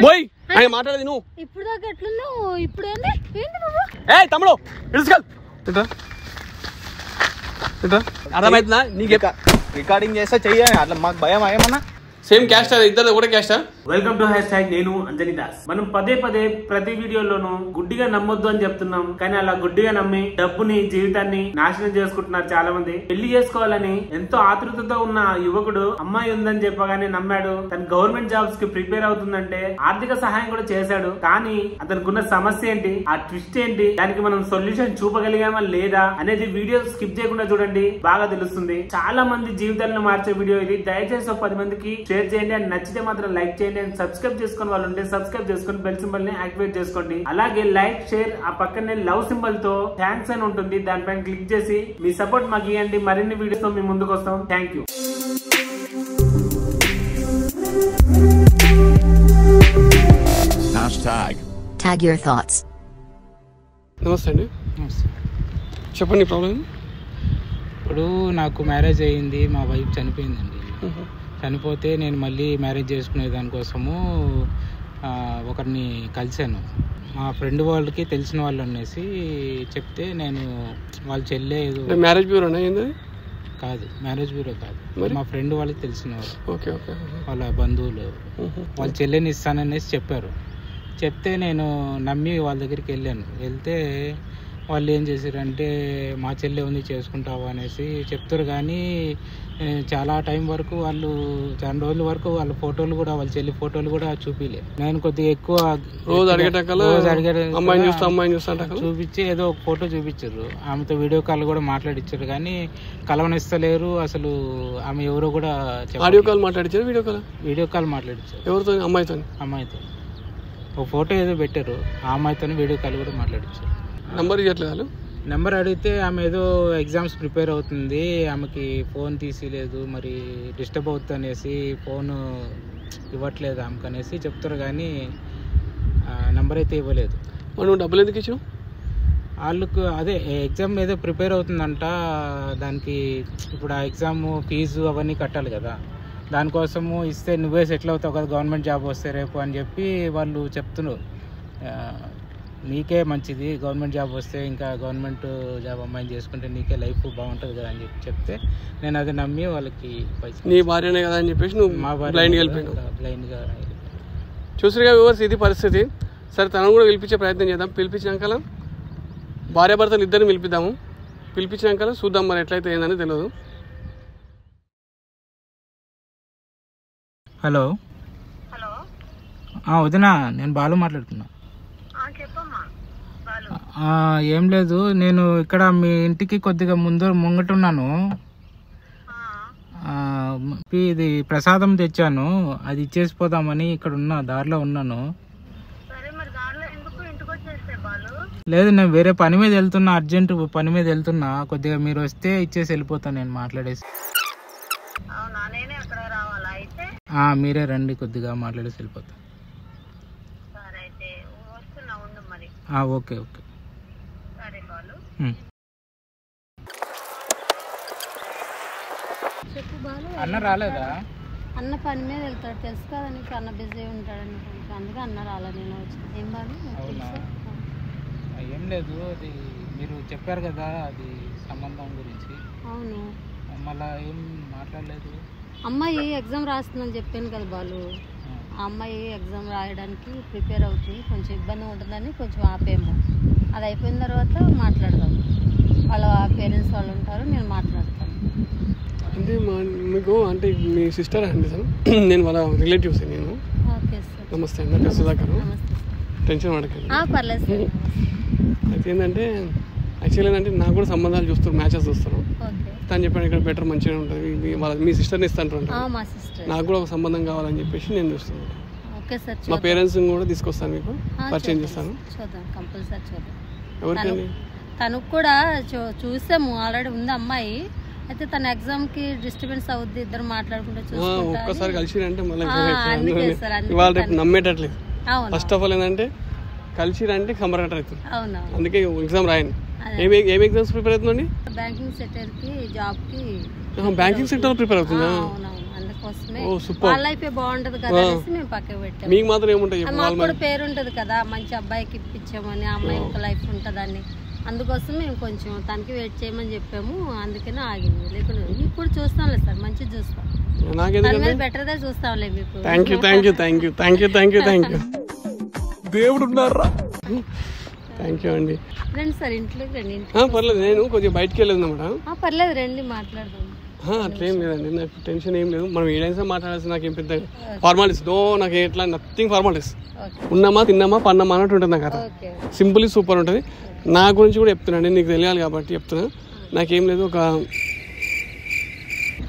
పోయి ఆయన మాట్లాడేది నువ్వు ఇప్పుడు దాకా ఎట్లున్నావు ఇప్పుడు ఏంది బాబు ఏయ్ తమ్ముడు ఇడుచుకెళ్ళు ఇట్రా ఇట్రా అర్థమవుతుందా నీకు రికార్డింగ్ చేస్తే చెయ్యాలి అట్లా మాకు భయం ఏమన్నా సేమ్ క్యాస్ట్ ఇద్దరు కూడా క్యాస్టా వెల్కమ్ టు #. నేను అంజనీ దాస్. మనం పదే ప్రతి వీడియోలోనూ గుడ్డిగా నమ్మొద్దు అని చెప్తున్నాం, కానీ అలా గుడ్డిగా నమ్మి డబ్బుని జీవితాన్ని నాశనం చేసుకుంటున్నారు చాలా మంది. పెళ్లి చేసుకోవాలని ఎంతో ఆతృతతో ఉన్న యువకుడు అమ్మాయి ఉందని చెప్పగానే నమ్మాడు. తన గవర్నమెంట్ జాబ్స్ కి ప్రిపేర్ అవుతుందంటే ఆర్థిక సహాయం కూడా చేశాడు. కానీ అతనికి సమస్య ఏంటి, ఆ ట్విస్ట్ ఏంటి, దానికి మనం సొల్యూషన్ చూపగలిగామా లేదా అనేది వీడియో స్కిప్ చేయకుండా చూడండి, బాగా తెలుస్తుంది. చాలా మంది జీవితాలను మార్చే వీడియో ఇది. దయచేసి 10 మందికి షేర్ చేయండి. అండ్ నచ్చితే మాత్రం లైక్ చేయండి. అండ్ సబ్స్క్రైబ్ చేసుకుని వాళ్ళు ఉంటే సబ్స్క్రైబ్ చేసుకుని బెల్ సింబల్ ని యాక్టివేట్ చేసుకోండి. అలాగే లైక్ షేర్ ఆ పక్కనే లవ్ సింబల్ తో థ్యాంక్స్ అని ఉంటుంది, దానిపైన క్లిక్ చేసి మీ సపోర్ట్ మాకు ఇవ్వండి. మరిన్ని వీడియోస్ తో మీ ముందుకు వస్తాం. Thank you. Tag your thoughts. నమస్తే అండి. చెప్పండి ప్రాబ్లం. ఇప్పుడు నాకు మ్యారేజ్ అయ్యింది, మా వైఫ్ చనిపోయిందండి. చనిపోతే నేను మళ్ళీ మ్యారేజ్ చేసుకునే దానికోసము ఒకరిని కలిశాను. మా ఫ్రెండ్ వాళ్ళకి తెలిసిన వాళ్ళు అనేసి చెప్తే నేను వాళ్ళ చెల్లె మ్యారేజ్ బ్యూరో కాదు, మ్యారేజ్ బ్యూరో కాదు, మా ఫ్రెండ్ వాళ్ళకి తెలిసిన వాళ్ళు. Okay okay. వాళ్ళ బంధువులు వాళ్ళ చెల్లెని ఇస్తాననేసి చెప్పారు. చెప్తే నేను నమ్మి వాళ్ళ దగ్గరికి వెళ్ళాను. వెళ్తే వాళ్ళు ఏం చేశారంటే మా చెల్లె ఉంది చేసుకుంటావా అనేసి చెప్తారు, కానీ చాలా టైం వరకు వాళ్ళు చాలా రోజుల వరకు వాళ్ళ ఫోటోలు కూడా వాళ్ళ చెల్లి ఫోటోలు కూడా చూపిలే. నేను కొద్దిగా ఎక్కువ చూపించి ఏదో ఒక ఫోటో చూపించారు, ఆమెతో వీడియో కాల్ కూడా మాట్లాడిచ్చారు, కానీ కలవనిస్తలేరు. అసలు ఆమె ఎవరో కూడా వీడియో కాల్ మాట్లాడిచ్చారు. వీడియో కాల్ మాట్లాడిచ్చారు. ఎవరితో? అమ్మాయితో ఒక ఫోటో ఏదో పెట్టారు, ఆ అమ్మాయితో వీడియో కాల్ కూడా మాట్లాడిచ్చారు. నెంబర్ అడిగితే ఆమె ఏదో ఎగ్జామ్స్ ప్రిపేర్ అవుతుంది, ఆమెకి ఫోన్ తీసిలేదు, మరి డిస్టర్బ్ అవుతుంది అనేసి ఫోన్ ఇవ్వట్లేదు ఆమెకు అనేసి చెప్తారు, కానీ నెంబర్ అయితే ఇవ్వలేదు. నువ్వు డబ్బులు ఎందుకు ఇచ్చావు? వాళ్ళకు అదే ఎగ్జామ్ ఏదో ప్రిపేర్ అవుతుందంట, దానికి ఇప్పుడు ఆ ఎగ్జామ్ ఫీజు అవన్నీ కట్టాలి కదా, దానికోసము ఇస్తే నువ్వే సెటిల్ అవుతావు కదా గవర్నమెంట్ జాబ్ వస్తే రేపు అని చెప్పి వాళ్ళు చెప్తున్నారు. నీకే మంచిది గవర్నమెంట్ జాబ్ వస్తే, ఇంకా గవర్నమెంట్ జాబ్ అమ్మాయిని చేసుకుంటే నీకే లైఫ్ బాగుంటుంది కదా అని చెప్తే నేను అది నమ్మి వాళ్ళకి నీ భార్యనే కదా అని చెప్పేసి నువ్వు మా బ్లైండ్గా చూసారుగా వ్యూవర్స్, ఇది పరిస్థితి. సరే తనను కూడా పిలిపించే ప్రయత్నం చేద్దాం. పిలిపించాక భార్యాభర్తలు ఇద్దరిని పిలిపిద్దాము. పిలిపించాక చూద్దాం మరి ఎట్లయితే ఏందని తెలియదు. హలో వదినా, నేను బాలు మాట్లాడుతున్నా. ఏం లేదు, నేను ఇక్కడ మీ ఇంటికి కొద్దిగా ముంగటున్నాను. ఇది ప్రసాదం తెచ్చాను, అది ఇచ్చేసిపోదామని ఇక్కడ ఉన్నా, దారిలో ఉన్నాను. లేదు, నేను వేరే పని మీద వెళ్తున్నా, అర్జెంట్ పని మీద వెళ్తున్నా. కొద్దిగా మీరు వస్తే ఇచ్చేసి వెళ్ళిపోతాను నేను మాట్లాడేసి. మీరే రండి, కొద్దిగా మాట్లాడేసి వెళ్ళిపోతా. Okay okay. చెప్పు బాలు. అన్న రాలేదా? అన్న పని మీద వెళ్తాడు, తెలుసు కదా నీకు, అన్న బిజీ ఉంటాడని, అందుకే అన్న రాలే. నేను వచ్చి ఏం బాలు? ఏం లేదు, అది మీరు చెప్పారు కదా అది సంబంధం గురించి. అవును, మళ్ళీ ఏం మాట్లాడలేదు. అమ్మాయి ఎగ్జామ్ రాస్తుందని చెప్పాను కదా బాలు. ఆ అమ్మాయి ఎగ్జామ్ రాయడానికి ప్రిపేర్ అవుతుంది, కొంచెం ఇబ్బంది ఉంటుందని కొంచెం ఆపేమో. అది అయిపోయిన తర్వాత మాట్లాడదాం. వాళ్ళ పేరెంట్స్ వాళ్ళు ఉంటారు, నేను మాట్లాడతాను. అంటే మీకు అంటే మీ సిస్టర్ అండి సార్, నేను వాళ్ళ రిలేటివ్స్. నేను ఓకే సార్. నమస్తే అండి, నా పేరు సుధాకర్. నమస్తే సార్. టెన్షన్ పడకండి. పర్లేదు సార్. అయితే ఏంటంటే యాక్చువల్లీ ఏంటంటే నాకు కూడా సంబంధాలు చూస్తారు, మ్యాచెస్ చూస్తారు. తను చెప్పాను ఇక్కడ బెటర్ మంచిగా ఉంటుంది, మీ సిస్టర్ని ఇస్తాను. నాకు కూడా ఒక సంబంధం కావాలని చెప్పేసి నేను చూస్తున్నాను. మా పేరెంట్స్ కూడా తీసుకొస్తాను, మీకు పరిచయం చేస్తాను. ఎవరికండి? తనకు కూడా చూసాము, ఆల్రెడీ ఉంది అమ్మాయి. అయితే తన ఎగ్జామ్ కి డిస్టర్బెన్స్ అవుద్ది, ఇద్దరు మాట్లాడుకుంటే ఒక్కసారి కలిసిరంటే మళ్ళీ ఇవాళ రేపు నమ్మేటట్లేదు. ఫస్ట్ ఆఫ్ ఆల్ ఏంటంటే కలిసిరంటే కంపరేటర్ అవుతుంది. అందుకే ఎగ్జామ్ రాయండి. ఏం ఎగ్జామ్స్ ప్రిపేర్ అవుతుందండి? బ్యాంకింగ్ సెక్టర్ కి జాబ్ కి. బ్యాంకింగ్ సెక్టర్ ప్రిపేర్ అవుతుందా? అందుకోసమే వాళ్ళ లైఫ్ బాగుంటది కదా అనేసి మేము పక్కకు పెట్టాము. మీకు మాత్రం ఏముంటాయి? మాకు కూడా పేరు ఉంటది కదా, మంచి అబ్బాయికి ఇప్పించామని, అమ్మాయి ఒక లైఫ్ ఉంటదని, అందుకోసం మేము కొంచెం తనకి వెయిట్ చేయమని చెప్పాము. అందుకనే ఆగింది. లేకుండా మీకు కూడా చూస్తాంలే సార్, మంచిది చూస్తాం, బెటర్దే చూస్తాంలే మీకు. దేవుడు ఉన్నారా? థ్యాంక్ యూ అండి. రండి సార్, ఇంట్లోకి రండి. పర్లేదు, నేను కొంచెం బయటకు వెళ్ళేది అన్నమాట. పర్లేదు రండి, మాట్లాడదాం. అట్లేం లేదండి, నాకు టెన్షన్ ఏం లేదు. మనం ఏదైనా మాట్లాడాల్సి నాకు ఏం పెద్ద ఫార్మాలిటీస్ నాకు ఎట్లా నథింగ్ ఫార్మాలిటీస్. ఉన్నామా తిన్నామా పన్నామా అన్నట్టు ఉంటుంది నాకు. అట్లా సింపుల్ సూపర్ ఉంటుంది. నా గురించి కూడా చెప్తున్నాను, నీకు తెలియాలి కాబట్టి చెప్తున్నా. నాకేం లేదు ఒక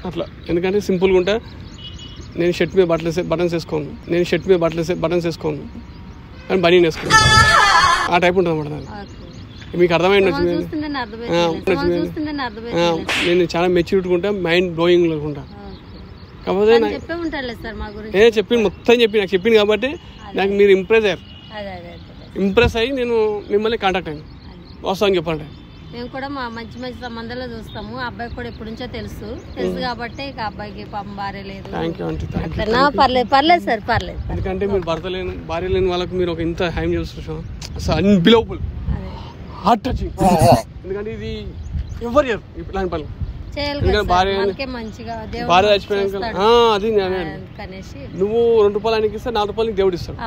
అట్లా, ఎందుకంటే సింపుల్గా ఉంటా. నేను షర్ట్ మీద బటన్స్ వేసుకోను, కానీ బనీన్ వేసుకోను. ఆ టైప్ ఉంటుంది అన్నమాట. దాన్ని మీకు అర్థమైంది వచ్చింది. నేను చాలా మెచ్యూరిటీగా ఉంటా, మైండ్ బ్లోయింగ్ ఉంటా. కాకపోతే చెప్పింది మొత్తం నాకు చెప్పింది కాబట్టి నాకు మీరు ఇంప్రెస్ అయ్యి నేను మిమ్మల్ని కాంటాక్ట్ అయ్యాను. వాస్తవం చెప్పండి, మేము కూడా మా మంచి మంచి సంబంధాలు చూస్తాము. అబ్బాయి కూడా ఎప్పటి నుంచో తెలుసు కాబట్టి ఇక అబ్బాయికి పాపం భార్య లేదు. పర్లేదు సార్, పర్లేదు. ఎందుకంటే మీరు భార్య లేని వాళ్ళకి మీరు ఒక ఇంత హైం చేస్తున్నాం, అసలు అన్బిలీవబుల్, హార్ట్ టచింగ్. ఎందుకంటే ఇది ఎవరు చేయరు ఇలాంటి పనులు. భార్య చచ్చిపోయాక అది నువ్వు 2 రూపాయలు ఆయనకి ఇస్తా, 4 రూపాయలు నీకు దేవుడు ఇస్తాడు.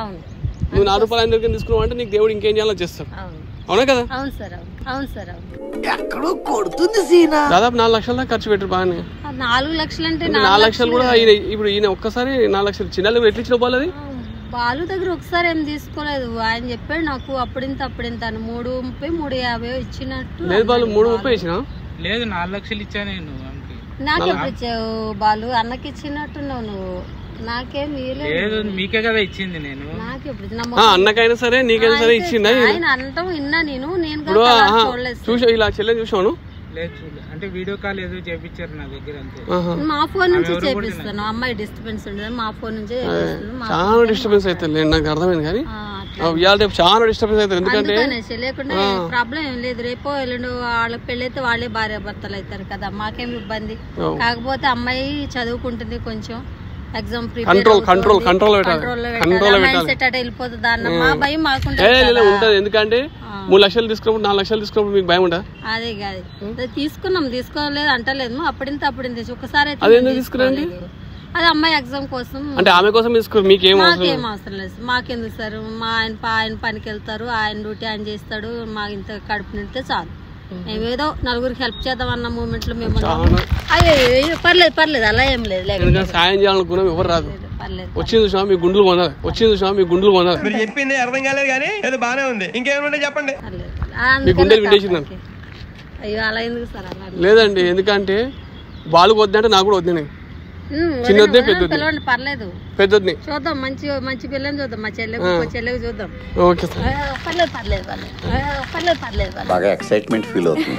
నువ్వు 4 రూపాయలు ఆయన దగ్గర తీసుకున్నావు అంటే నీకు దేవుడు ఇంకేం చేయాలో చేస్తాడు. అవునా కదా? దాదాపు 4 లక్షల దాకా ఖర్చు పెట్టారు. బాగానే 4 లక్షలు అంటే 4 లక్షలు కూడా ఇప్పుడు ఈయన ఒక్కసారి 4 లక్షలు చిన్న ఎట్లా ఇచ్చిన బాలు బాలు దగ్గర ఒకసారి ఏం తీసుకోలేదు. ఆయన చెప్పాడు నాకు అప్పుడింత 330, 350 ఇచ్చినట్టు. లేదు బాలు 330 ఇచ్చినా? లేదు 4 లక్షలు ఇచ్చా నేను. నాకు ఎప్పుడు ఇచ్చావు బాలు? అన్నకి ఇచ్చినట్టున్నావు నువ్వు. నాకేం లేదు, మీకే కదా ఇచ్చింది. నేను అన్నకైనా సరే నీకైనా సరే ఇచ్చిందా? ఆయన అనటం విన్నా నేను చూసా, ఇలా చెల్లెని చూసాను. అంటే వీడియో కాల్ ఏదో చేపించారు నా దగ్గర, అంతే. మా ఫోన్ నుంచి చేపిస్తాను. అమ్మాయి డిస్టర్బెన్స్ ఉండదు, మా ఫోన్ నుంచి చాలా డిస్టర్బెన్స్ అవుతుంది. నాకు అర్థమైంది, కానీ చాలా డిస్టర్బెన్స్ అవుతుంది. ఎందుకంటే లేకుండా ప్రాబ్లం ఏం లేదు. రేపో ఎల్లుండి వాళ్ళ పెళ్ళైతే వాళ్ళే భార్య భర్తలు అవుతారు కదా, మాకేం ఇబ్బంది. కాకపోతే అమ్మాయి చదువుకుంటుంది, కొంచెం ఎగ్జామ్ ఉంటది. ఎందుకంటే 3 లక్షలు తీసుకున్నప్పుడు 4 లక్షలు తీసుకున్నప్పుడు మీకు భయం ఉందా? అదే కాదు, తీసుకోలేదు అంటలేదు. అప్పుడింత ఒకసారి తీసుకురండి. అది అమ్మాయి ఎగ్జామ్ కోసం, అంటే ఆమె కోసం తీసుకున్నారు. మీకేం అవసరం లేదు. మాకెందుకు సార్, మా ఆయన పనికి వెళ్తారు, ఆయన డ్యూటీ ఆయన చేస్తాడు. మాకు ఇంత కడుపు నిండితే చాలు. మేమేదో నలుగురికి హెల్ప్ చేద్దాం అన్న మూమెంట్ లో మేము పర్లేదు అలా ఏం లేదు. సాయం చేయాలనుకున్నాం, ఎవరు రాదు. వచ్చింది చూసాం మీ గుండెలు కొనాలి. మీరు చెప్పింది అర్థం కాలేదు కానీ ఏదో బానే ఉంది. ఇంకేమైనా చెప్పండి. మీ గుండెలు విండేసిందని. అయ్యో అలా ఎందుకు సార్? లేదండి, ఎందుకంటే వాళ్ళు వద్దంటే నాకు కూడా వద్దు. చిన్నదే పిలవండి, పర్లేదు. పెద్దది చూద్దాం, మంచి పిల్లని చూద్దాం. మా చెల్లెకి చూద్దాం. ఓకే సార్, పర్లేదు. బాగా ఎక్సైట్మెంట్ ఫీల్ అవుతుంది.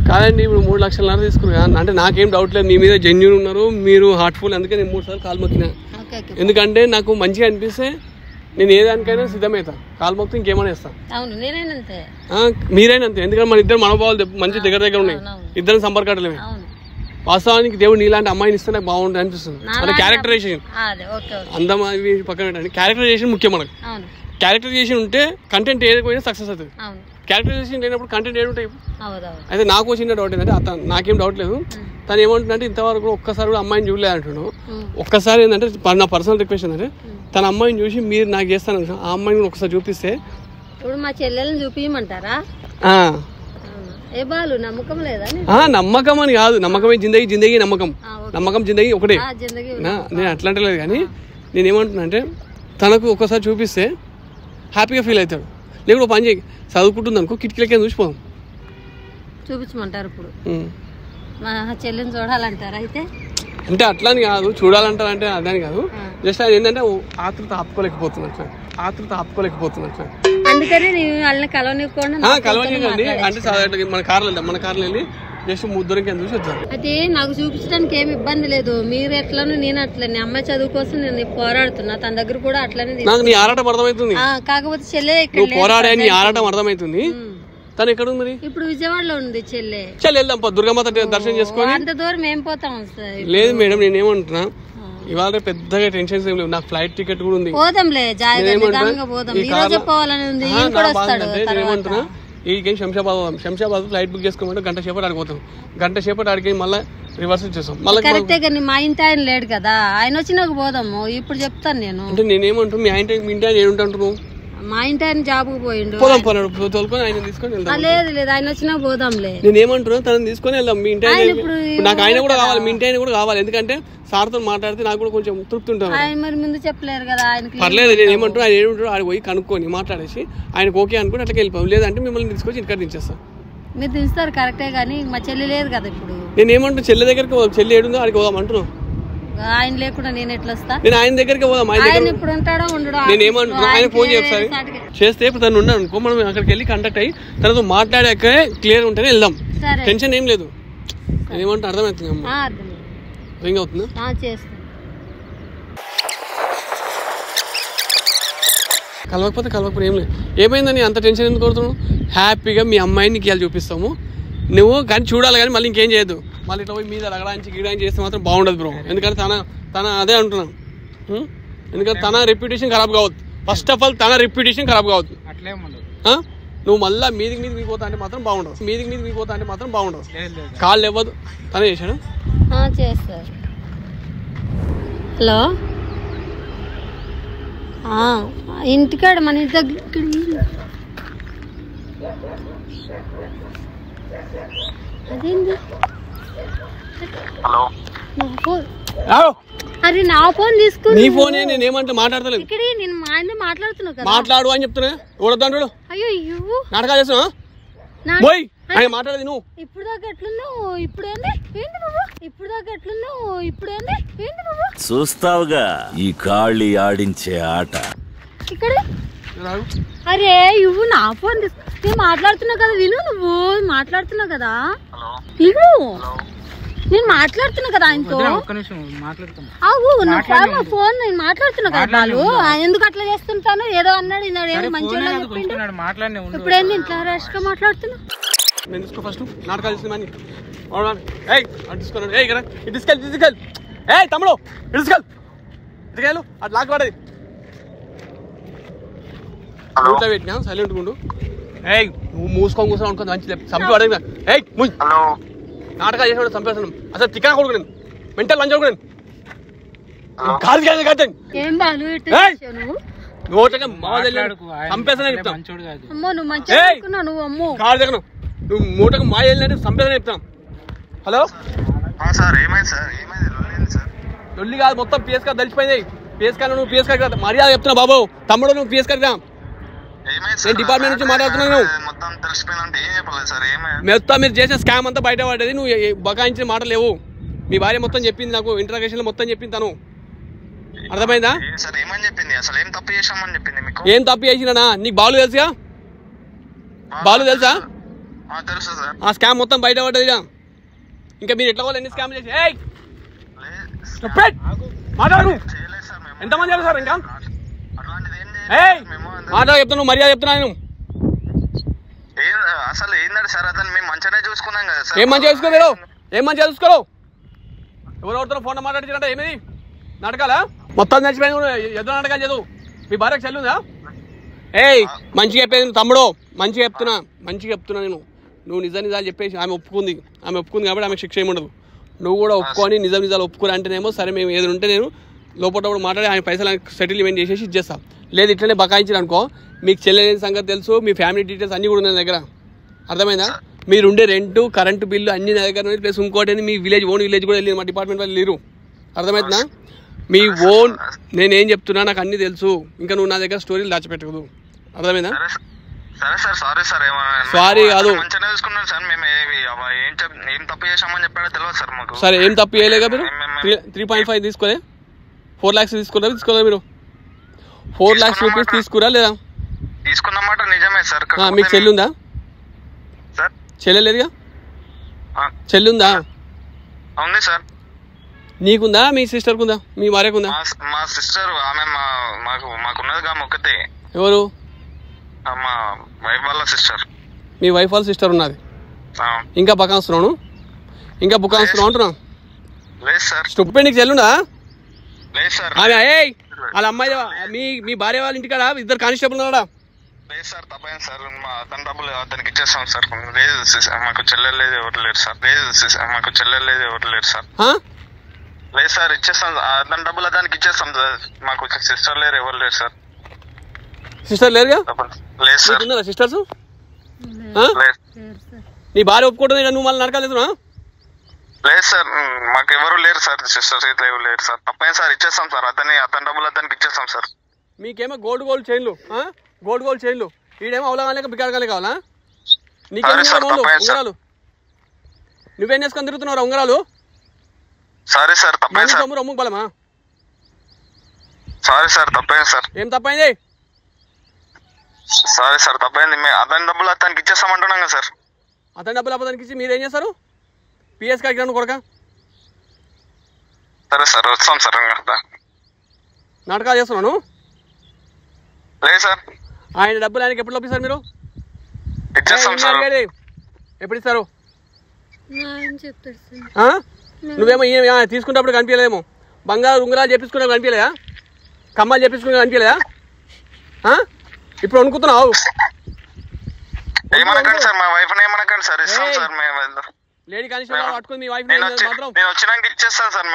కాదండి, ఇప్పుడు 3 లక్షలన్నర తీసుకున్నారు. అంటే నాకేం డౌట్ లేదు, మీ మీద జెన్యూన్ ఉన్నారు, మీరు హార్ట్ఫుల్. అందుకే నేను 3 సార్లు కాలు మొక్కినా. ఎందుకంటే నాకు మంచిగా అనిపిస్తే నేను ఏ దానికైనా సిద్ధమవుతా. కాలు మొక్కితే ఇంకేమైనా వేస్తా. మీరైనా అంతే. ఎందుకంటే మన ఇద్దరు మనోభావాలు మంచి దగ్గర ఉన్నాయి. ఇద్దరు సంపర్కాటలేమే. వాస్తవానికి దేవుడు నీలాంటి అమ్మాయిని ఇస్తే నాకు బాగుంటుంది అనిపిస్తుంది. అంటే క్యారెక్టరైజేషన్ అందం అవి పక్కన పెట్టండి, క్యారెక్టరైజేషన్ ముఖ్యం మనకు. క్యారెక్టరైజేషన్ ఉంటే కంటెంట్ ఏదైనా సక్సెస్ అవుతుంది. క్యారెక్టరైజేషన్ లేనప్పుడు కంటెంట్ ఏడుంటాయి. అయితే నాకు చిన్న డౌట్ ఏంటంటే, నాకేం డౌట్ లేదు, తను ఏమంటుందంటే ఇంతవరకు ఒక్కసారి కూడా అమ్మాయిని చూడలేదు అంటున్నాడు. ఒక్కసారి ఏంటంటే నా పర్సనల్ రిక్వెస్ట్ ఏంటంటే, తన అమ్మాయిని చూసి మీరు నాకు చేస్తాను, ఆ అమ్మాయిని ఒకసారి చూపిస్తే. ఇప్పుడు మా చెల్లెల్ని చూపించమంటారా? నమ్మకం అని కాదు, నమ్మకమే జిందగీ నమ్మకం జిందగీ ఒకటే. నేను అట్లా అంటలేదు, కానీ నేనేమంటున్నా అంటే తనకు ఒక్కసారి చూపిస్తే హ్యాపీగా ఫీల్ అవుతాడు. లేకపోతే పని చేయి, చదువుకుంటుంది అనుకో, కిటికీలకే చూసిపోదాం. చూపించమంటారు ఇప్పుడు? మా చెల్లెని చూడాలంటారు అయితే? అంటే అట్లా అని కాదు, చూడాలంటారు అంటే అదని కాదు. జస్ట్ ఆయన ఏంటంటే ఆతృత ఆపుకోలేకపోతున్నట్లు. అందుకని వాళ్ళని కలవనివ్వండి. అంటే మన కార్లో వెళ్ళి జస్ట్ ముద్దరికి చూసి వచ్చారు. అయితే నాకు చూపించడానికి ఏమి ఇబ్బంది లేదు. మీరు ఎట్లను నేను అట్లనే. అమ్మాయి చదువు కోసం నేను పోరాడుతున్నా, తన దగ్గర కూడా అట్లనే. నాకు నీ ఆరాటం అర్థమవుతుంది. కాకపోతే చెల్లె పోరాడే నీ ఆరాటం అర్థమవుతుంది. తను ఎక్కడ ఉంది? ఇప్పుడు విజయవాడలో ఉంది చెల్లె. వెళ్దాం, దుర్గామాత దర్శనం చేసుకొని. అంత దూరం ఏం పోతాం సార్? లేదు మేడం, నేనేమంటున్నా, ఇవాళ పెద్దగా టెన్షన్స్ ఏం లేవు. నాకు ఫ్లైట్ టికెట్ కూడా ఉంది. పోదాంలే జాగ్రత్తగా పోదాం. ఈ రోజు పోవాలని ఉంది. ఈయన కూడా వస్తాడు. నేనేమంటున్నా ఈడికి శంషాబాద్ పోదాం. శంషాబాద్ ఫ్లైట్ బుక్ చేసుకోమంటే గంట సేపటి ఆడిపోతాం. గంట సేపటి ఆడికి మళ్ళీ రివర్స్ చేస్తాం. మళ్ళీ కరెక్టే కానీ మా ఇంటి ఆయన లేడు కదా, ఆయన వచ్చినాక పోదాము. ఇప్పుడు చెప్తాను నేను. అంటే నేనేమంటున్నా మీ ఇంటి ఆయన ఏడుంటాను. మా ఇంటి ఆయన జాబ్ పోయిండు. పోదాం పోనాడు తోలుకొని ఆయన తీసుకొని వెళ్దాం. లేదు ఆయన వచ్చినా పోదాంలే. నేనేమంటున్నా తనని తీసుకొని వెళ్దాం. మీ ఇంటి ఆయన నాకు ఆయన కూడా కావాలి, మీ ఇంటి ఆయన కూడా కావాలి. ఎందుకంటే సార్తో మాట్లాడితే నాకు కూడా కొంచెం తృప్తి ఉంటుంది. ఆయన మరి ముందు చెప్పలేరు కదా ఆయనకి. పర్లేదు నేను ఏమంటున్నా ఆయన ఏమంటారు ఆడ పోయి కనుక్కొని మాట్లాడేసి ఆయనకు ఓకే అనుకుని అట్లా వెళ్ళిపోయాం. లేదంటే మిమ్మల్ని తీసుకొచ్చి ఇంటికాడ దించేస్తాం. మీరు దించుతారు కరెక్టే కానీ మా చెల్లి లేదు కదా ఇప్పుడు. నేను ఏమంటున్నా చెల్లి దగ్గరికి పోదాం. చెల్లి ఏడుందో ఆడికి పోదాం అంటున్నాం. ఆయన లేకుండా నేను ఎట్లా వస్తా? నేను ఆయన దగ్గరికి పోదాం. ఆయన ఇప్పుడు ఉంటాడో ఉండడో. నేను ఏమంటున్నా ఆయన ఫోన్ చేస్తాను చేస్తే ఇప్పుడు తను ఉన్నాను అనుకో, మనం అక్కడికి వెళ్ళి కాంటాక్ట్ అయ్యి తనతో మాట్లాడాక క్లియర్ ఉంటేనే వెళ్దాం. టెన్షన్ ఏం లేదు. నేను ఏమంటే అర్థమవుతుంది అమ్మ. రింగ్ అవుతుందా? చేస్తాను. కలవకపోతే ఏం లేదు. ఏమైందని అంత టెన్షన్ ఎందుకు కొడుతున్నావు? హ్యాపీగా మీ అమ్మాయిని నీకు ఇవాళ చూపిస్తాము. నువ్వు కానీ చూడాలి కానీ మళ్ళీ ఇంకేం చేయొద్దు. మళ్ళీ ఇట్లా పోయి మీద రగడానికి గిడానికి చేస్తే మాత్రం బాగుండదు బ్రో. ఎందుకంటే తన అదే అంటున్నాను. ఎందుకంటే తన రెప్యుటేషన్ ఖరాబ్ కావద్దు. ఫస్ట్ ఆఫ్ ఆల్ తన రెప్యుటేషన్ ఖరాబ్ కావద్దు. నువ్వు మళ్ళీ మీదికి పోతా అంటే మాత్రం బాగుండదు. మీదికి పోతా అంటే మాత్రం బాగుండదు. కాళ్ళు ఇవ్వదు. తనే చేశాడు. చేస్తారు. హలో ఇంటికాడ మన ఇంటి దగ్గర అదేంది? అరే నా ఫోన్ తీసుకుని నీ ఫోన్ నేను ఏమంటే మాట్లాడతలేదు. ఇక్కడ నేను మా ఆయన మాట్లాడుతున్నా కదా. మాట్లాడు అని చెప్తున్నా. ఓడద్దాడు. అయ్యో నాటకాలు చేస్తున్నా మాట్లాడేది నువ్వు. ఇప్పుడు దాకా ఎట్లున్నావు? ఇప్పుడేంది ఏంటి బాబు? ఇప్పుడు దాకా ఎట్లున్నావు? ఇప్పుడేంది ఏంటి బాబు? చూస్తావుగా ఈ కాళ్ళి ఆడించే ఆట. ఇక్కడ అరే ఇవ్వు నా ఫోన్ నేను మాట్లాడుతున్నా కదా. విను, నువ్వు మాట్లాడుతున్నావు కదా. ఇవ్వు నేను మాట్లాడుతున్నా కదా ఆయనతో. నా ఫోన్ నేను మాట్లాడుతున్నా కదా. వాళ్ళు ఎందుకు అట్లా చేస్తుంటాను? ఏదో అన్నాడు ఏమో మంచిగా చెప్పిండు. ఇప్పుడు ఏంది ఇంట్లో రష్ గా మాట్లాడుతున్నా? నేను తీసుకో ఫస్ట్ నాటకాలు తీసుకుని తీసుకెళ్ళి తమ్ముడు ఇటుకెళ్ళు అటు లాక్ పడేది పెట్టినా సైలెంట్ ఉండు. నువ్వు మూసుకొని కూర్చొని అనుకో మంచి చంపి పడేది. నాటకాలు చేసిన చంపేస్తాను. అసలు తిక్కన కొడుకు నేను మెంటల్ లంచ్ కొడుకు నేను. నువ్వు మూటకు మా వెళ్ళినట్టు చంపేదని చెప్తాను. హలో లొల్లి కాదు, మొత్తం పిఎస్కా తెలిసిపోయింది. పిఎస్కా నువ్వు పిఎస్కా మర్యాద చెప్తున్నా బాబు. తమ్ముడు నువ్వు పిఎస్కా నేను డిపార్ట్మెంట్ నుంచి మాట్లాడుతున్నాను. మొత్తం మీరు చేసే స్కామ్ అంతా బయట పడ్డది. నువ్వు బకాయించిన మాట లేవు. మీ భార్య మొత్తం చెప్పింది నాకు. ఇంటరాగేషన్ లో మొత్తం చెప్పింది తను. అర్థమైందా? ఏం తప్పు చేసినా నీకు బాలు తెలుసుగా? బాలు తెలుసా? ఆ స్కామ్ మొత్తం బయట పడ్డది. ఇంకా మీరు ఎట్లా వాళ్ళు ఎన్ని స్కామ్ చేసి మాట్లాడు. ఎంతమంది చేయాలి సార్? ఇంకా మాట్లాడ చెప్తాను, మర్యాద చెప్తున్నా. నేను ఏం మంచిగా చూసుకోలేరు? ఏం మంచిగా చూసుకోరు? ఎవరెవరితో ఫోన్ మాట్లాడించారంట? ఏమిది నాటకాలా? మొత్తం చచ్చిపోయింది. ఎదురు నాటకాలు చదువు. మీ భార్యకు చెల్లుందా? మంచిగా చెప్పేది తమ్ముడు. మంచిగా చెప్తున్నా నేను. నువ్వు నిజాలు చెప్పేసి ఆమె ఒప్పుకుంది కాబట్టి ఆమె శిక్ష ఏమి ఉండదు. నువ్వు కూడా ఒప్పుకొని నిజాలు ఒప్పుకోని అంటేనేమో సరే మేము ఏది ఉంటే నేను లోపల మాట్లాడి ఆయన పైసలు సెటిల్మెంట్ చేసేసి ఇచ్చేస్తాం. లేదు ఇట్లనే బకాయించారు అనుకో, మీకు చెల్లెలేని సంగతి తెలుసు, మీ ఫ్యామిలీ డీటెయిల్స్ అన్నీ కూడా ఉన్నాయి నా దగ్గర. అర్థమైందా? మీరు ఉండే రెంటు కరెంటు బిల్లు అన్ని నా దగ్గర ఉన్నాయి. ప్లస్ ఇంకోటి మీ ఓన్ విలేజ్ కూడా వెళ్ళి మా డిపార్ట్మెంట్ వాళ్ళు లేరు. అర్థమవుతుందా? మీ ఓన్ నేనేం చెప్తున్నా నాకు అన్ని తెలుసు. ఇంకా నువ్వు నా దగ్గర స్టోరీలు దాచిపెట్టకూడదు. అర్థమైందా? సారీ కాదు. సరే ఏం తప్పు చేయలేగా మీరు? 3.5 తీసుకోలే? 4 lakhs తీసుకోరా మీరు? 4 lakhs రూపీస్ తీసుకురా లేదా? తీసుకున్నమాట నిజమే సార్. మీకు చెల్లుందా? చెల్లెలేదుగా? చెల్లుందా? ఉంది సార్. నీకుందా? మీ సిస్టర్ కుందా? మీ భార్యకుందా? మా సిస్టర్ ఆమె మాకున్నదిగా మొక్కతే. ఎవరు? మా వైఫ్ వాళ్ళ సిస్టర్. మీ వైఫ్ వాళ్ళ సిస్టర్ ఉన్నది. ఇంకా బకాస్తున్నాను అంటున్నా. లేదు సార్. స్టూపిడ్ నీకు చెల్లుందా? లేదు సార్. వాళ్ళ అమ్మాయి మీ భార్య వాళ్ళ ఇంటికాడ ఇద్దరు కానిస్టేబుల్ ఉన్నాడా? లేదు సార్, తప్పైంది సార్. అతని డబ్బులు అతనికి ఇచ్చేస్తాం సార్. లేదు మాకు చెల్లెలు లేదు, ఎవరు లేరు సార్. లేదు మాకు చెల్లెలు లేదు, ఎవరు లేరు సార్. లేదు సార్, ఇచ్చేస్తాం. అతని డబ్బులు అతనికి ఇచ్చేస్తాం సార్. మాకు సిస్టర్ లేరు, ఎవరు లేరు సార్. సిస్టర్ లేరుగా? లేదు సార్. ఉన్నారా సిస్టర్స్? నీ భార్య ఒప్పుకోవడం నువ్వు మళ్ళీ నరకాలేదు? లేదు సార్, మాకు ఎవరు లేరు సార్. సిస్టర్స్ ఇట్లా ఎవరు లేరు సార్. తప్పైంది సార్, ఇచ్చేస్తాం సార్. అతని డబ్బులు అతనికి ఇచ్చేస్తాం సార్. మీకేమో గోల్డ్ చైన్లు, గోల్డ్ చైన్లు. ఈడేమో అవలగానే బికారగానే కావాలా? నీకేమో ఉంగరాలు. నువ్వేం చేసుకొని తిరుగుతున్నావు ఉంగరాలు? సారీ సార్, తప్పైంది సార్. రొమ్ము బలమా? సారీ సార్, తప్పైంది సార్. ఏం తప్పైంది? సారీ సార్, తప్పైంది. అతని డబ్బులు అతనికి ఇచ్చేస్తామంటున్నాం కదా సార్. అతని డబ్బులు అతనికి ఇచ్చి మీరేం చేస్తారు? పిఎస్ కాకి కొడక. సరే సార్, వస్తాం సార్. నాటకాలు చేస్తున్నాను. లేదు సార్. ఆయన డబ్బులు ఆయనకి ఎప్పుడు పంపిస్తారు మీరు? ఇచ్చేస్తాం సార్. ఎప్పుడు ఇస్తారు? చెప్తాడు. నువ్వేమో తీసుకున్నప్పుడు కనిపించలేమో. బంగారు ఉంగరాలు చేపించుకున్నప్పుడు కనిపించలేదా? కమ్మలు చేపించుకున్నా కనిపించలేదా? ఇప్పుడు అనుకుంటున్నావు? ఏమనకండి సార్, మా వైఫ్ ఏమనకండి సార్. ఇస్తాం సార్. లేడీ కానిస్టేబుల్ పట్టుకుని మీ వైఫ్ నేను వచ్చినాక ఇచ్చేస్తాను సార్.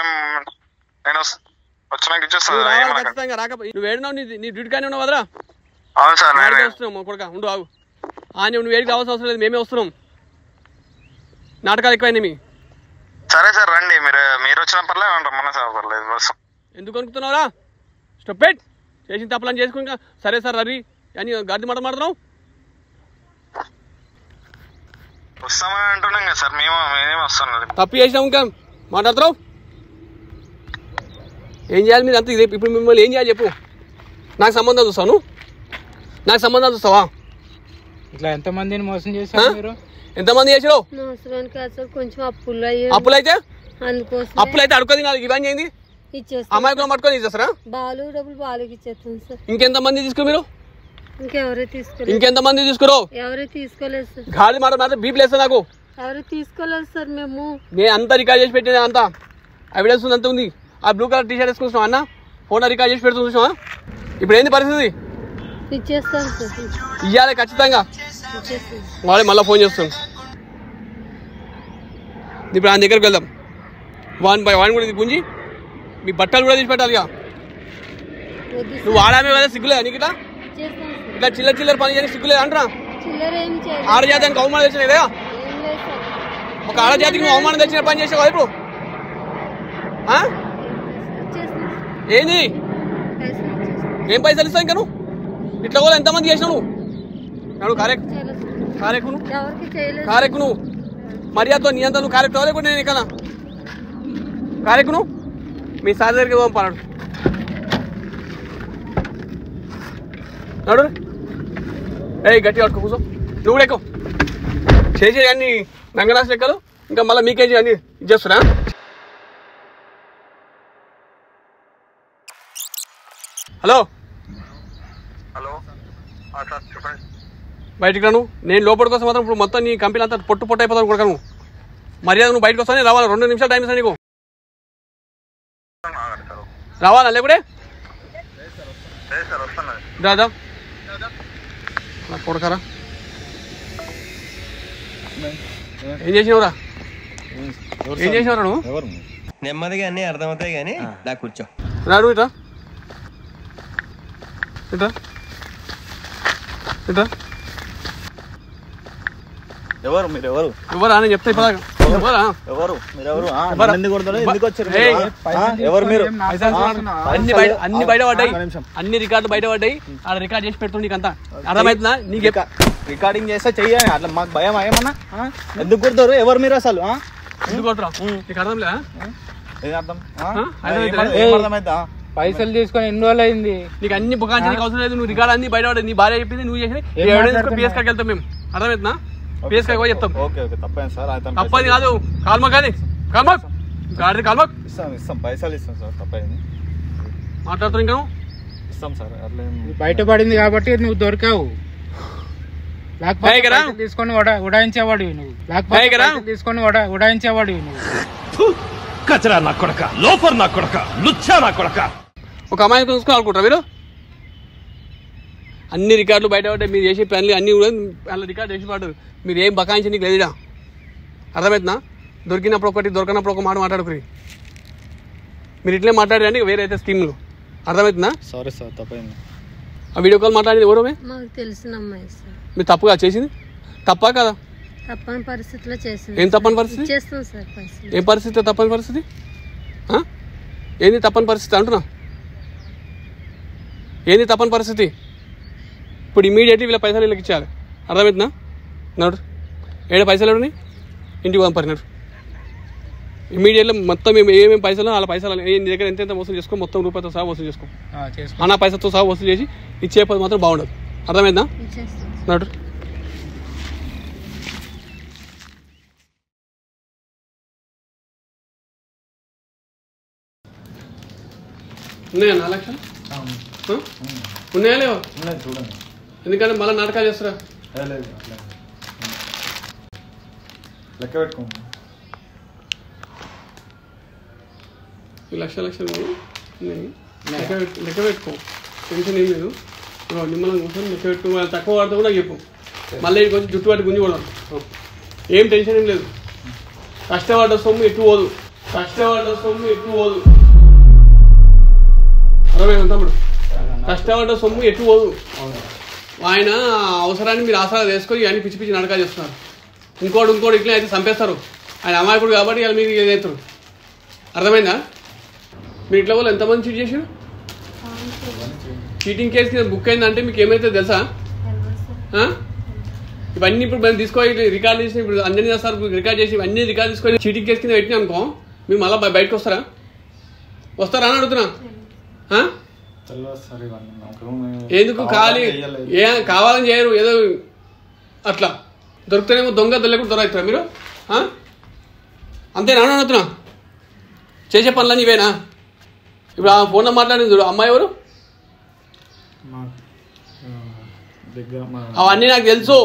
నేను వచ్చినాక ఇచ్చేస్తాను. ఖచ్చితంగా రాకపోయి నువ్వు ఏడున్నావు? నీ డ్యూటీ కానీ ఉన్నావు కదరా? అవును సార్. వస్తున్నావు కొడుక, ఉండు ఆగు. నువ్వు ఏడికి రావాల్సిన అవసరం లేదు, మేమే వస్తున్నాం. నాటకాలు ఎక్కువైనా మీ. సరే సార్, రండి. మీరు వచ్చిన పర్లేదు, రమ్మన్నా సార్, పర్లేదు. వస్తాం. ఎందుకు అనుకుంటున్నావురా? స్టొప్పెట్ చేసిన తప్పులని చేసుకుని సరే సార్ రవి అని గడ్డి మాట్లాడుతున్నావు. వస్తామని అంటున్నాం కదా సార్. మేమే వస్తాం. తప్పు చేసినాం ఇంకా మాట్లాడుతున్నావు. ఏం చేయాలి మీరు అంతా? ఇదే ఇప్పుడు మిమ్మల్ని ఏం చేయాలి చెప్పు. నాకు సంబంధాలు చూస్తాను. నాకు సంబంధాలు చూస్తావా? ఇట్లా ఎంతమందిని మోసం చేశారు మీరు? ఎంతమంది చేసారు? కొంచెం అప్పులైతే అడుకోది ఇవన్నీ అయింది. అమ్మాయి కూడా పట్టుకొని ఇచ్చేస్తారా? బాలు డబ్బులు బాలుకి ఇచ్చేస్తాను సార్. ఇంకెంతమంది తీసుకురు మీరు? ఇంకెంతమంది తీసుకురు? ఎవరు తీసుకోలేదు సార్. గాలి మాట బీపీ లేస్తా నాకు. ఎవరు తీసుకోలేదు సార్. నేను అంతా రికార్డ్ చేసి పెట్టిన అంతా ఎవిడెన్స్ అంత ఉంది. ఆ బ్లూ కలర్ టీ షర్ట్ వేసుకుంటున్నావు అన్న, ఫోన్ రికార్డ్ చేసి పెడుతుంది చూసావా? ఇప్పుడు ఏంది పరిస్థితి? ఇచ్చేస్తాను సార్. ఇవ్వాలి ఖచ్చితంగా. వాళ్ళే మళ్ళీ ఫోన్ చేస్తాను. ఇప్పుడు ఆయన దగ్గరికి వెళ్దాం. వాన్ కూడా గుంజి మీ బట్టలు కూడా తీసి పెట్టాలి. నువ్వు ఆడామే కదా, సిగ్గులే నీకు? ఇట్లా చిల్లర పని చేయని సిగ్గులేదు అంటారా? ఆడజాతానికి అవమానం తెచ్చినా ఒక ఆడజాతికి నువ్వు అవమానం తెచ్చిన పని చేసావు ఇప్పుడు. ఏంది? ఏం పైసలు ఇస్తావు ఇంకా? నువ్వు ఇట్లా కూడా ఎంతమంది చేసినావు నువ్వు? కారెక్కు నువ్వు మర్యాదతో నీ అంతా నువ్వు కారెక్ట్ అవ్వలేకుండా నేను ఇక్కడ కారెక్కు నువ్వు మీ సార్ దగ్గరికి పంపాడు. నడు గట్టి పట్టుకో, కూర్చో. నువ్వు కూడా ఎక్కువ చేసే అన్ని నంగనాశ లెక్కలు. ఇంకా మళ్ళీ మీకేజీ అన్ని ఇచ్చేస్తున్నా. హలో బయటికి రాను. నేను లోపలికి వస్తే మాత్రం ఇప్పుడు మొత్తం నీ కంపెనీ అంతా పొట్టు అయిపోతాను కొడుకు. నువ్వు మర్యాద నువ్వు బయటకు వస్తానే రావాలి. 2 నిమిషాలు టైం ఇస్తాను నీకు. రావాలా లేకుంటే దాదా కొడకరా. ఏం చేసినవురా? నువ్వు? నెమ్మదిగా అన్ని అర్థమవుతాయి కానీ నాకు కూర్చో. రాడు ఇట్రా ఇట్రా ఇట్రా. ఎవరు మీరు? ఎవరా నేను చెప్తా ఇప్పుడు. ఎవరు అన్ని బయట పడ్డాయి, అన్ని రికార్డులు బయట పడ్డాయి. అక్కడ రికార్డ్ చేసి పెడుతుంది. నీకు అంతా అర్థమవుతుందా? నీకు రికార్డింగ్ చేస్తే చెయ్యాలి. అట్లా మాకు భయం ఏమన్నా? ఎందుకు కొడతారు? ఎవరు మీరు అసలు? ఎందుకు కొడతారా? నీకు అర్థం లేదా? అర్థమైందా? పైసలు తీసుకొని ఎన్ని రోజులు అయింది? నీకు అన్ని బుకాంచడానికి అవసరం లేదు. నువ్వు రికార్డ్ అన్ని బయట పడ్డాయి. నీ భార్య చెప్పింది, నువ్వు చేసి పిఎస్కాకి వెళ్తాం మేము. అర్థమవుతుందా? పిఎస్కాకి పోయి చెప్తాం. తప్పది కాదు. కాల్మా కానీ కాల్మా గాడి కాల్మా ఇస్తాం పైసలు ఇస్తాం సార్. తప్పైంది మాట్లాడుతావు. ఇంకా ఇస్తాం సార్. అట్లా బయటపడింది కాబట్టి నువ్వు దొరికావు. తీసుకొని ఉడాయించేవాడు నువ్వు. తీసుకొని ఉడాయించేవాడు నువ్వు. కచరా నా కొడక, లోఫర్ నా కొడక, లుచ్చా నా కొడక. ఒక అమ్మాయిని చూసుకొని ఆడుకుంటారా మీరు? అన్ని రికార్డులు బయట పడ్డాయి, మీరు చేసే పనులు అన్నీ కూడా అలా రికార్డు చేసి పడ్డారు. మీరు ఏం బకాయించి నీకు లేదుడా, అర్థమవుతుందా? దొరికినప్పుడు ఒకటి, దొరకనప్పుడు ఒక మాట మాట్లాడుకుని మీరు ఇట్లే మాట్లాడారండి వేరే అయితే స్కీమ్లు, అర్థమవుతుందా? సారీ సార్, తప్పైంది. ఆ వీడియో కాల్ మాట్లాడేది ఎవరో మాకు తెలిసిన అమ్మాయి సార్. మీరు తప్పుగా చేసింది? తప్పా కదా? తప్పని పరిస్థితిలో చేసింది. ఏం తప్పని పరిస్థితి? చేస్తాం సార్ పైసలు. ఏం పరిస్థితి తప్పని పరిస్థితి? ఏంది తప్పని పరిస్థితి అంటున్నా? ఏంది తప్పని పరిస్థితి? ఇప్పుడు ఇమీడియట్లీ వీళ్ళ పైసలు వీళ్ళకి ఇచ్చారు, అర్థమవుతుందా? నడు ఏడు పైసలు ఎవరిని ఇంటికి పంపరినాడు ఇమీడియట్లీ మొత్తం ఏమేమి పైసలు వాళ్ళ పైసలు నీ దగ్గర ఎంత వసూలు చేసుకో, మొత్తం రూపాయలతో సహా వసూలు చేసుకో. అన్న పైసలతో సహా వసూలు చేసి ఇచ్చే పది మాత్రం బాగుండదు, అర్థమైందా? నడు. ఉన్నాయా 4 లక్షలు? ఉన్నాయా లేవా? చూడండి. ఎందుకంటే మళ్ళీ నాటకాలు చేస్తారా? లెక్క పెట్టుకోండి. ఈ లక్షలు లెక్క పెట్టుకో, టెన్షన్ ఏం లేదు. నిమ్మలం కూర్చొని లెక్క పెట్టు. తక్కువ వాడితే కూడా చెప్పు, మళ్ళీ కొంచెం జుట్టు పట్టి గుంజి కూడా ఏం టెన్షన్ ఏం లేదు. కష్టపడ్డ సొమ్ము ఎటు పోదు, కష్టపడ్డ సొమ్ము ఎటు పోదు, అర్థమైంది తమ్ముడు? కష్టపడ్డ సొమ్ము ఎటు పోదు. ఆయన అవసరాన్ని మీరు ఆసరా చేసుకొని ఇవన్నీ పిచ్చి పిచ్చి నడకా చేస్తున్నారు. ఇంకోటి ఇట్లా అయితే చంపేస్తారు. ఆయన అమాయకుడు కాబట్టి ఇలా మీరు ఏదైతారు, అర్థమైందా? మీరు ఇట్లా వాళ్ళు ఎంతమంది చీట్ చేసారు? చీటింగ్ కేసు కింద బుక్ అయిందంటే మీకు ఏమైతే తెలుసా? ఇవన్నీ ఇప్పుడు మనం తీసుకోవాలి, రికార్డ్ చేసి ఇప్పుడు అందరినీ చేస్తారు, రికార్డ్ చేసి ఇవన్నీ రికార్డ్ తీసుకొని చీటింగ్ కేసు కింద పెట్టినా అనుకో, మీరు మళ్ళీ బయటకు వస్తారా అని అడుగుతున్నా. ఎందుకు ఖాళీ కావాలని చేయరు, ఏదో అట్లా దొరుకుతానేమో దొంగ దొల్లకుండా దొరుకుతారా మీరు? అంతేనా అడుగుతున్నా? చేసే పనులని ఇవేనా? ఇప్పుడు ఆ ఫోన్లో మాట్లాడింది చూడు, అమ్మాయి ఎవరు? అవన్నీ నాకు తెలుసు,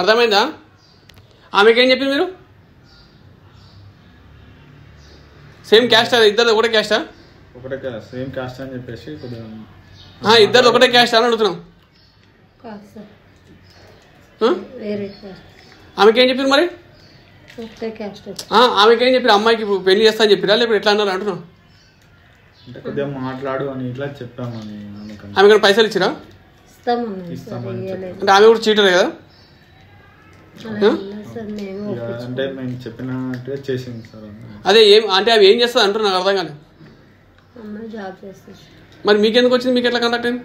అర్థమైందా? ఆమెకేం చెప్పింది మీరు? Same caste? ఇద్దరు ఒకటే క్యాస్టా? సేమ్ క్యాస్ట్ అని చెప్పేసి ఇద్దరు ఒకటే క్యాస్ట్ అని అడుగుతున్నాం. ఆమెకేం చెప్పారు మరి? ఆమెకేం చెప్పారు? అమ్మాయికి పెళ్లి చేస్తా అని చెప్పిరా లేకపోతే ఎట్లా అన్నారు అంటున్నాం? మాట్లాడు అని ఇట్లా చెప్పామని. ఆమె పైసలు ఇచ్చిరా? అంటే ఆమె కూడా చీటర్ కదా? అంటే మేము చెప్పినట్టే చేసింది సార్. అదే ఏం అంటే అవి ఏం చేస్తుంది అంటారు, నాకు అర్థం కాదు. మరి మీకెందుకు వచ్చింది? మీకు ఎట్లా కండక్ట్ అయింది?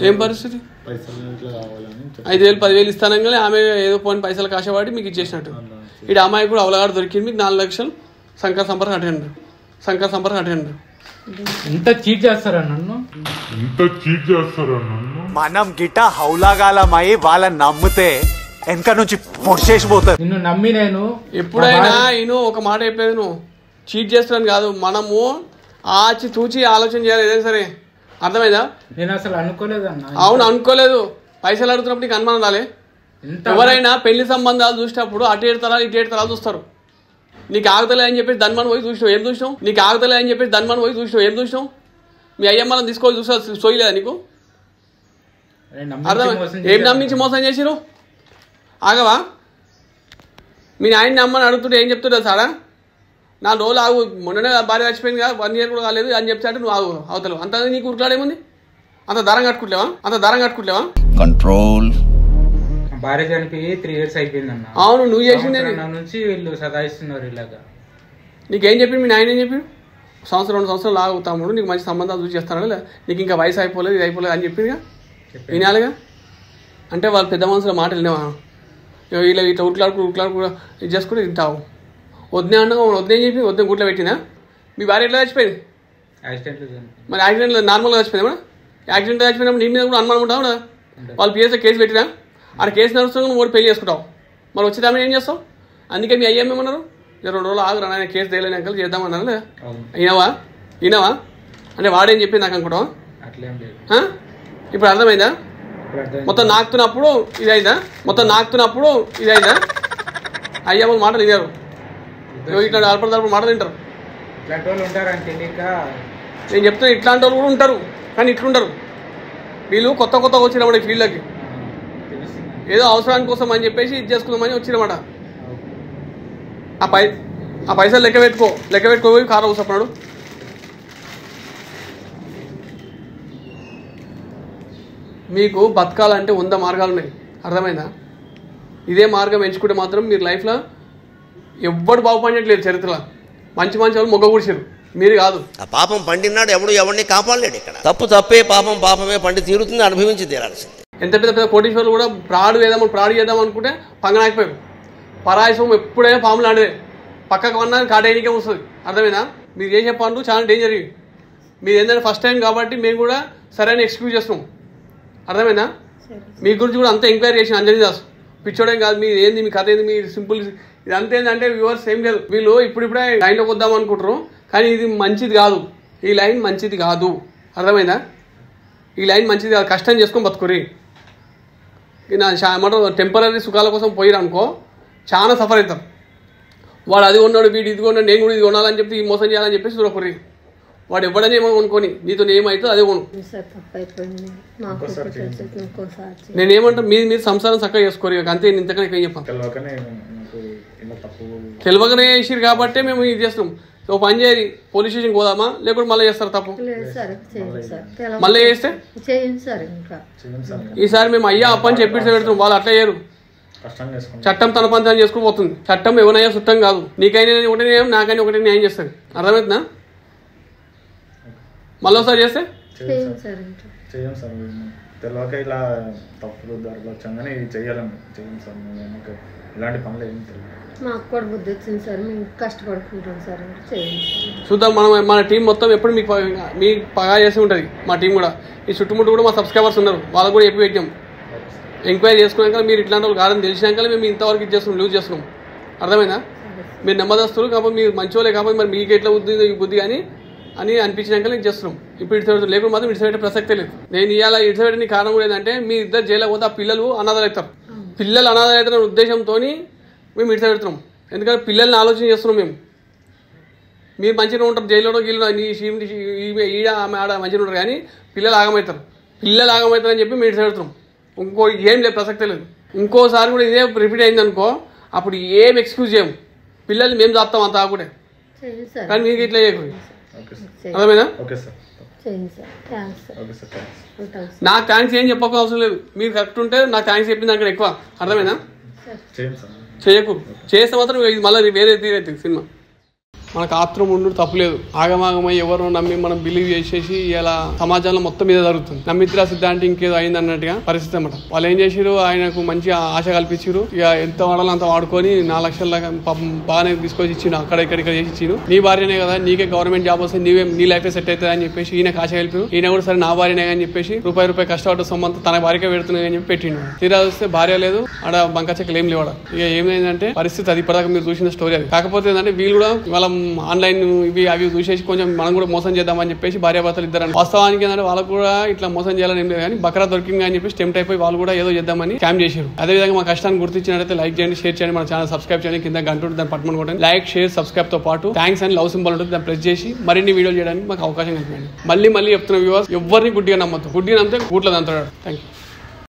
ఏం పరిస్థితి? 5,000 10,000 ఇస్తానగానే ఆమె ఏదో పోని పైసలు కాశపడి మీకు ఇచ్చేసినట్టు. ఇటు అమ్మాయి కూడా అవలగాడు దొరికింది, మీకు 4 లక్షలు సంఖ్యా సంపర్క అటెండర్. ఇంత చీట్ చేస్తారా నన్ను? మనం గిట్ట హౌలాగాలమై వాళ్ళని నమ్మితే వెనక నుంచి పొడిచేసిపోతారు. నిన్ను నమ్మి నేను ఎప్పుడైనా ఒక మాట చెప్పేది, నువ్వు చీట్ చేస్తున్నాను కాదు, మనము ఆచి తూచి ఆలోచన చేయాలి ఏదైనా సరే, అర్థమైందా? నేను అసలు అనుకోలేదు అన్న. అవును అనుకోలేదు. పైసలు అడుగుతున్నప్పుడు నీకు అనుమానం రాలే? ఎవరైనా పెళ్లి సంబంధాలు చూసేటప్పుడు అటు 7 తరాలు ఇటు 7 తరాలు చూస్తారు. నీకు ఆగతలే అని చెప్పేసి ధన్మని పోయి చూసినావు, ఏం చూసినావు? ఏం చూసినావు? మీ అయ్యమ్మలను తీసుకోవాలి చూసా సోయలేదా నీకు? అర్థం ఏం నమ్మించి మోసం చేసిరు? ఆగవా? మీ ఆయన్ని అమ్మని అడుగుతుంటే ఏం చెప్తుంటారు సారా? 4 రోజులు ఆగు, మొన్ననే భార్య చచ్చిపోయింది కదా, 1 year కూడా కాలేదు అని చెప్తాడు. నువ్వు ఆగు అవతలు అంత నీకు ఉరుకులాడేముంది? అంత దారం కట్టుకుంటలేవా? కంట్రోల్. భార్య చనిపోయి 3 years అయిపోయింది అన్న. అవును నువ్వు చేసింది నుంచి వీళ్ళు సదాయిస్తున్నారు ఇలాగా. నీకేం చెప్పింది మీ నాయన? ఏం చెప్పిండు? 1 సంవత్సరం 2 సంవత్సరాలు ఆగు తమ్ముడు, నీకు మంచి సంబంధాలు చూసి చేస్తాను, నీకు ఇంకా వయసు అయిపోలేదు ఇది అయిపోలేదు అని చెప్పిందిగా, వినాలిగా. అంటే వాళ్ళు పెద్ద మనుషుల మాట వినేవా? ఇలా ఇట్లా ఉట్లాడుకు ఇది చేసుకుంటే తింటావు. వద్దే అన్నగా వద్దే చెప్పి వద్దే గుట్లో పెట్టినా. మీ భార్య ఎట్లా చచ్చిపోయింది? మరి యాక్సిడెంట్లో నార్మల్గా చచ్చిపోయింది మేడం? యాక్సిడెంట్ చచ్చిపోయినప్పుడు నీ మీద కూడా అనుమానం ఉంటావు కదా? వాళ్ళు పిఎస్లో కేసు పెట్టినా, ఆ కేసు నడుస్తున్నా నువ్వు పెళ్లి చేసుకుంటావు, మరి వచ్చేదాన్ని ఏం చేస్తావు? అందుకే మీ అయ్యేమన్నారు, 2 రోజులు ఆగురా నాయన కేసు తేలేని అంకల్ చేద్దామన్నారు లేదా? వినవా? అంటే వాడేం చెప్పింది నాకు అనుకుంటావా? ఇప్పుడు అర్థమైందా? మొత్తం నాకుతున్నప్పుడు ఇదైందా? అయ్యా వాళ్ళు మాటలు వినారు, ఇట్లా అల్పడదల్పడ మాటలు వింటారు. ఇట్లాంటి వాళ్ళు ఉంటారని తెలియక నేను చెప్తున్నా, ఇట్లాంటి వాళ్ళు కూడా ఉంటారు కానీ ఇట్లుంటారు. వీళ్ళు కొత్త వచ్చినమాట ఈ ఫీల్డ్కి, ఏదో అవసరాని కోసం అని చెప్పేసి ఇది చేసుకుందామని వచ్చినమాట. ఆ పైసలు లెక్క పెట్టుకోపోయి కారు కూర్చోన్నాడు. మీకు బతకాలంటే 100 మార్గాలు ఉన్నాయి, అర్థమైందా? ఇదే మార్గం ఎంచుకుంటే మాత్రం మీరు లైఫ్లో ఎవ్వడు బాగుపడట్లేదు. చరిత్రలో మంచి వాళ్ళు మొగ్గ కూర్చారు, మీరు కాదు. ఆ పాపం పండినాడు ఎవరిని కాపాడలేడు. ఇక్కడ తప్పు తప్పే, పాపం పాపమే, పండి తీరుతుంది, అనుభవించి తీరాల్సింది. ఎంత పెద్ద కోటీశ్వరులు కూడా ప్రాడు చేద్దాం అనుకుంటే పంగనాకపోయారు. పరాయసం ఎప్పుడైనా పాములు ఆడదే, పక్కకు వన్నా కాటేయనికే వస్తుంది. అర్థమైనా? మీరు చేసే పనులు చాలా డేంజర్. మీరు ఏంటంటే ఫస్ట్ టైం కాబట్టి మేము కూడా సరైన ఎక్స్క్యూజ్ చేస్తున్నాం. అర్థమైనా? మీ గురించి కూడా అంతా ఎంక్వైరీ చేసిన అంజనీ దాస్ పిచ్చోడేం కాదు. మీరు ఏంది, మీ కథ ఏంది, మీరు సింపుల్ ఇది అంత ఏంటంటే వ్యూవర్స్ ఏం లేదు. వీళ్ళు ఇప్పుడిప్పుడే లైన్లోకి వద్దాం అనుకుంటారు కానీ ఇది మంచిది కాదు. ఈ లైన్ మంచిది కాదు. అర్థమైందా? ఈ లైన్ మంచిది కాదు. కష్టం చేసుకొని బతుకురి. ఏమంటారు, టెంపరీ సుఖాల కోసం పోయిరు అనుకో చాలా సఫర్ అవుతారు. వాడు అది కొన్నాడు, వీడు ఇది కొన్నాడు, నేను కూడా ఇది కొనాలని చెప్పి ఈ మోసం చేయాలని చెప్పేసి చూడకుర్రి. వాడు ఎవడని ఏమో అనుకోని నీతో ఏమవుతుందో అదే కొను. నేనేమంటా, మీరు సంసారం చక్కగా చేసుకోరు అంతే. ఇంతకనే ఏం చెప్పాను, తెలియకనే చేసిరు కాబట్టే మేము ఇది చేస్తున్నాం. ఓ పని చేయాలి, పోలీస్ స్టేషన్కి పోదామా లేకపోతే మళ్ళీ చేస్తారు తప్పు? మళ్ళీ చేస్తే ఈసారి మేము అయ్యా అప్పని చెప్పి పెడుతున్నాం. వాళ్ళు అట్లా చేయరు. చట్టం తన పంతం చేసుకుని పోతుంది. చట్టం ఎవరైనా చుట్టం కాదు. నీకైనా ఒకటే న్యాయం, నాకైనా ఒకటే న్యాయం చేస్తుంది. అర్థమవుతుందా? మళ్ళీ ఒకసారి చేస్తే చెయ్యం సార్. తెలియక ఇలా తప్పులు దొరకవచ్చని చెయ్యాలని చెయ్యం సార్. మేము ఇలాంటి పనులు ఏం తెలియదు. మాకు కూడా బుద్ధి వచ్చింది సార్, మేము కష్టపడుకుంటాం సార్. చూద్దాం. మన టీం మొత్తం ఎప్పుడు మీకు పగా చేసి ఉంటుంది. మా టీం కూడా ఈ చుట్టుముట్టు కూడా మా సబ్స్క్రైబర్స్ ఉన్నారు, వాళ్ళకు కూడా చెప్పి పెట్టాం. ఎంక్వైరీ చేసుకున్నాక మీరు ఇట్లాంటి వాళ్ళు కాదని తెలిసినాక మేము ఇంతవరకు ఇది చేస్తున్నాం, లూజ్ చేస్తున్నాం. అర్థమైందా? మీరు నెమ్మదస్తులు కాబట్టి, మీరు మంచివాళ్ళే కాబట్టి మరి మీకు ఎట్లా బుద్ధి కానీ అని అనిపించినాక నేను చేస్తున్నాం. ఇప్పుడు ఇటు లేకుండా మాత్రం ఇటు సైడ్ ప్రసక్తే లేదు. నేను ఇవాళ ఇటు సైడ్ కారణం కూడా ఏంటంటే మీ ఇద్దరు జైలు పోతే ఆ పిల్లలు అనాథలు అవుతారు. పిల్లలు అనాథలు అవుతారనే ఉద్దేశంతో మేము ఇటు సైడ్ పెడుతున్నాం. ఎందుకంటే పిల్లల్ని ఆలోచన చేస్తున్నాం మేము. మీరు మంచిగా ఉంటారు జైల్లో గీళ్ళు ఈడ ఆమె ఆడ మంచిగా ఉంటారు కానీ పిల్లలు ఆగమవుతారు. అని చెప్పి మేము ఇటు సైడ్ పెడుతున్నాం. ఇంకో ఏం లేదు, ప్రసక్తే లేదు. ఇంకోసారి కూడా ఇదే రిపీట్ అయింది అనుకో, అప్పుడు ఏం ఎక్స్క్యూజ్ చేయము. పిల్లల్ని మేము చాపుతాం అంత ఆకుడే, కానీ మీకు ఇట్లా చేయకూడదు. అర్థమైనా? నాకు థ్యాంక్స్ ఏం చెప్పక అవసరం లేదు. మీరు కరెక్ట్ ఉంటే నాకు థ్యాంక్స్ చెప్పింది దానికంటే ఎక్కువ. అర్థమైనా? చేయకు. చేస్తే మాత్రం మళ్ళీ వేరే తీరైతుంది సినిమా. మనకు ఆత్రం ఉండు తప్పులేదు. ఆగమాగమై ఎవరు నమ్మి మనం బిలీవ్ చేసేసి ఇలా సమాజంలో మొత్తం మీద జరుగుతుంది. నమ్మిత్ర సిద్ధాంతి ఇంకేదో అయింది అన్నట్టుగా పరిస్థితి అన్నమాట. వాళ్ళు ఏం చేసారు, ఆయనకు మంచి ఆశ కల్పించారు. ఇక ఎంత వాడాలో అంత వాడుకొని 4 లక్షల దాకా బాగానే తీసుకొచ్చి ఇచ్చిండు. అక్కడ చేసి ఇచ్చిండు. నీ భార్యనే కదా, నీకే గవర్నమెంట్ జాబ్ వస్తే నీ లైఫ్ సెట్ అవుతుంది అని చెప్పేసి ఈయనకు ఆశ కలిపారు. ఈయన కూడా సరే నా భార్యనే అని చెప్పేసి రూపాయి కష్టపడ్డ సొమ్మంతా తన భార్యకే పెడుతున్నాయి అని చెప్పి పెట్టిండు. తీరా వస్తే భార్య లేదు, ఆడ బంక చెక్కలు ఏం లేవాడ. ఇక ఏమైందంటే పరిస్థితి అది ఇప్పటిదాకా మీరు చూసిన స్టోరీ అది. కాకపోతే ఏంటంటే వీళ్ళు కూడా వాళ్ళ ఆన్లైన్ ఇవి అవి చూసేసి కొంచెం మనం కూడా మోసం చేద్దామని చెప్పేసి భార్యాభర్తలు ఇద్దరు. వాస్తవానికి ఏంటంటే వాళ్ళకు కూడా ఇట్లా మోసం చేయాలని ఏం లేదు కానీ బకరా దొరికింది అని చెప్పి టెంప్ట్ అయిపోయి వాళ్ళు కూడా ఏదో చేద్దామని స్కామ్ చేశారు. అదేవిధంగా మా కష్టాన్ని గుర్తించినట్లయితే లైక్ చేయండి, షేర్ చేయండి, మన ఛానల్ సబ్స్క్రైబ్ చేయండి. కింద గంట ఉంటుంది, దాన్ని పట్టుకొని కొట్టండి. లైక్, షేర్, సబ్స్క్రైబ్ తో పాటు థ్యాంక్స్ అని లవ్ సింబల్ ఉంటుంది, దాన్ని ప్రెస్ చేసి మరిన్ని వీడియోలు చేయడానికి మాకు అవకాశం కల్పించండి. మళ్ళీ చెప్తున్న వ్యూవర్స్ ఎవరిని గుడ్డిగా నమ్మద్దు. గుడ్డిగా నమ్మితే గూట్ల దంతాడు. Thank you.